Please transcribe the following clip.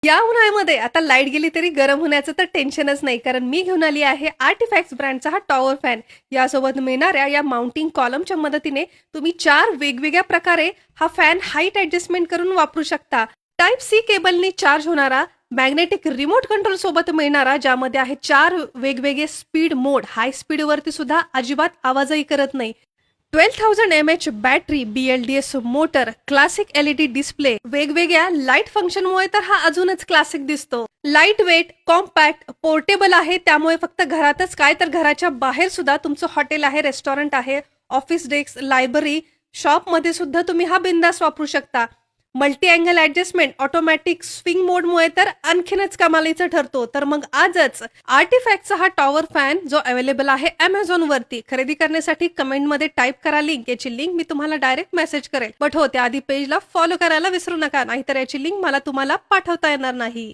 या उन्हाळ्यामध्ये आता लाईट गेली तरी गरम होण्याचं तर टेन्शनच नाही, कारण मी घेऊन आली आहे आर्टिफॅक्ट्स ब्रँडचा हा टॉवर फॅन. यासोबत मिळणाऱ्या या माउंटिंग कॉलमच्या मदतीने तुम्ही 4 वेगवेगळ्या प्रकारे हा फॅन हाईट ॲडजस्टमेंट करून वापरू शकता. टाइप सी केबलनी चार्ज होणारा, मॅग्नेटिक रिमोट कंट्रोल सोबत मिळणारा, ज्यामध्ये आहे 4 वेगवेगळे स्पीड मोड. हाय स्पीडवरती सुद्धा अजिबात आवाजही करत नाही. 12,000 mAh battery, BLDS motor, classic LED display, वेगवेगळ्या लाईट फंक्शनमुळे तर हा अजूनच क्लासिक दिसतो. लाईट वेट, कॉम्पॅक्ट, पोर्टेबल आहे, त्यामुळे फक्त घरातच काय तर घराच्या बाहेर सुद्धा तुमचं हॉटेल आहे, रेस्टॉरंट आहे, ऑफिस डेस्क, लायब्ररी, शॉपमध्ये सुद्धा तुम्ही हा बिंदास वापरू शकता. Multi angle adjustment, automatic swing मोडमुळे तर आणखीनच कमालीचा ठरतो. तर मग आजच आर्टिफॅक्टचा हा टॉवर फॅन जो अवेलेबल आहे Amazon वरती, खरेदी करण्यासाठी कमेंटमध्ये टाईप करा लिंक. याची लिंक मी तुम्हाला डायरेक्ट मेसेज करेल. बट हो, त्याआधी पेजला फॉलो करायला विसरू नका, नाहीतर याची लिंक मला तुम्हाला पाठवता येणार नाही.